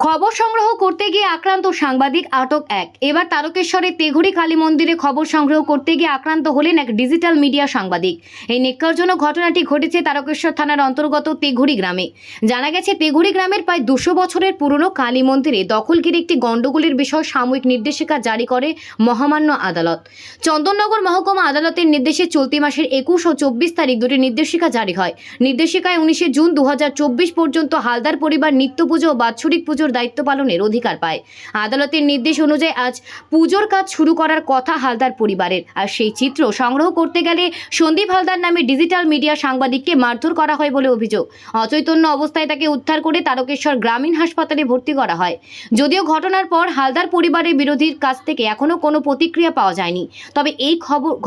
খবর সংগ্রহ করতে গিয়ে আক্রান্ত সাংবাদিক, আটক এক। এবার তারকেশ্বরের তেঘুরি কালী মন্দিরে খবর সংগ্রহ করতে গিয়ে আক্রান্ত হলেন এক ডিজিটাল মিডিয়া সাংবাদিক। এই ন্যাক্কারজনক ঘটনাটি ঘটেছে তারকেশ্বর থানার অন্তর্গত তেঘুরি গ্রামে। জানা গেছে, তেঘুরি গ্রামের প্রায় 200 বছরের পুরনো কালী মন্দিরে দখলগিরি একটি গণ্ডগোলের বিষয় সাময়িক নির্দেশিকা জারি করে মহামান্য আদালত। চন্দননগর মহকুমা আদালতের নির্দেশে চলতি মাসের 21 ও 24 তারিখ দুটি নির্দেশিকা জারি হয়। নির্দেশিকায় 19 জুন 2024 পর্যন্ত হালদার পরিবার নিত্য পুজো ও বাৎসরিক পুজোর দায়িত্ব পালনের অধিকার পায়। আদালতের নির্দেশ অনুযায়ী আজ পুজোর কাজ শুরু করার কথা হালদার পরিবারের। আর সেই চিত্র সংগ্রহ করতে গেলে সন্দীপ হালদার নামে ডিজিটাল মিডিয়া সাংবাদিককে মারধর করা হয় বলে অভিযোগ। অচৈতন্য অবস্থায় তাকে উদ্ধার করে তারকেশ্বর গ্রামীণ হাসপাতালে ভর্তি করা হয়। যদিও ঘটনার পর হালদার পরিবারের বিরোধীর কাছ থেকে এখনো কোনো প্রতিক্রিয়া পাওয়া যায়নি। তবে এই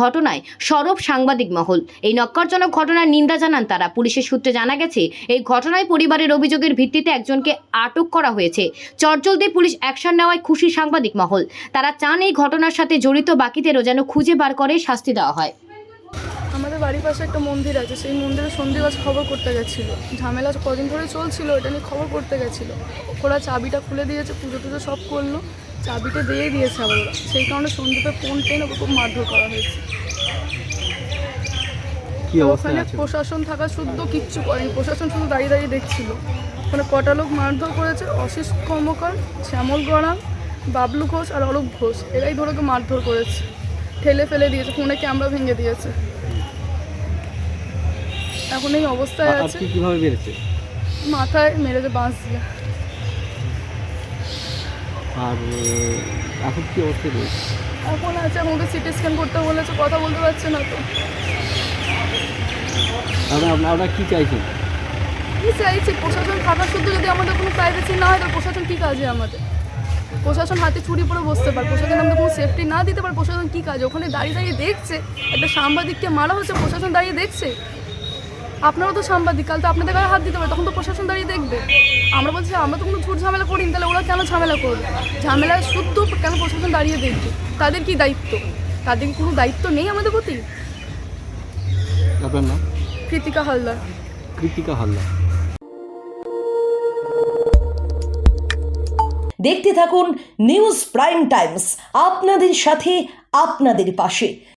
ঘটনায় সরব সাংবাদিক মহল। এই ন্যাক্কারজনক ঘটনার নিন্দা জানান তারা। পুলিশের সূত্রে জানা গেছে, এই ঘটনায় পরিবারের অভিযোগের ভিত্তিতে একজনকে আটক করা হয়েছে। চটজলদি পুলিশ অ্যাকশন নেওয়ায় খুশি সাংবাদিক মহল। তারা চান এই ঘটনার সাথে জড়িত বাকিদেরও যেন খুঁজে বার করে শাস্তি দেওয়া হয়। আমাদের বাড়ির পাশে একটা মন্দির আছে, সেই মন্দিরে সন্দীপ আজ খবর করতে গেছিলো। ঝামেলা কদিন ধরে চলছিল, এটা নিয়ে খবর করতে গেছিলো। ওরা চাবিটা খুলে দিয়েছে, পুজো টুজো সব করলো, চাবিটা দিয়ে দিয়েছে আবার ওরা। সেই কারণে সন্দীপের ফোন টেনে ওকে খুব মারধর করা হয়েছে। ওখানে প্রশাসন থাকা শুদ্ধ কিচ্ছু করেনি, প্রশাসন শুধু দাঁড়িয়ে দাঁড়িয়ে দেখছিল। ওখানে কটা লোক মারধর করেছে, অশিস কর্মকার, শ্যামল গড়ান, বাবলু ঘোষ আর অরূপ ঘোষ, এরাই ধরে ওকে মারধর করেছে, ঠেলে ফেলে দিয়েছে, ফোনে ক্যামেরা ভেঙে দিয়েছে। এখন এই অবস্থায় আছে। কিভাবে মেরেছে? মাথায় মেরেছে বাঁশ দিয়ে। আর এখন কি অবস্থা রয়েছে? এখন আছে, আমাকে সিটি স্ক্যান করতে বলেছে, কথা বলতে পারছে না তো। আপনারা কি চাইছেন? কি চাইছি, প্রশাসন থাকা শুধু যদি আমাদের কোনো প্রাইভেসি না হয়, তাহলে প্রশাসন কী কাজে আমাদের? প্রশাসন হাতে ছুরি পরে বসতে পারে, প্রশাসন আমাদের কোনো সেফটি না দিতে পারে, প্রশাসন কী কাজে? ওখানে দাঁড়িয়ে দাঁড়িয়ে দেখছে একটা সাংবাদিককে মারা হচ্ছে, প্রশাসন দাঁড়িয়ে দেখছে। আপনারাও তো সাংবাদিক, কাল তো আপনাদের গায়ে হাত দিতে পারে, তখন তো প্রশাসন দাঁড়িয়ে দেখবে। আমরা বলছি আমরা তো কোনো ঝুট ঝামেলা করিনি, তাহলে ওরা কেন ঝামেলা করবে? ঝামেলা শুদ্ধ কেন প্রশাসন দাঁড়িয়ে দেখবে? তাদের কি দায়িত্ব? তাদের কি কোনো দায়িত্ব নেই আমাদের প্রতি? আপনার নাম? কৃতিকা হালদার। কৃতিকা হালদার। দেখতে থাকুন নিউজ প্রাইম টাইমস, আপনাদের সাথে, আপনাদের পাশে।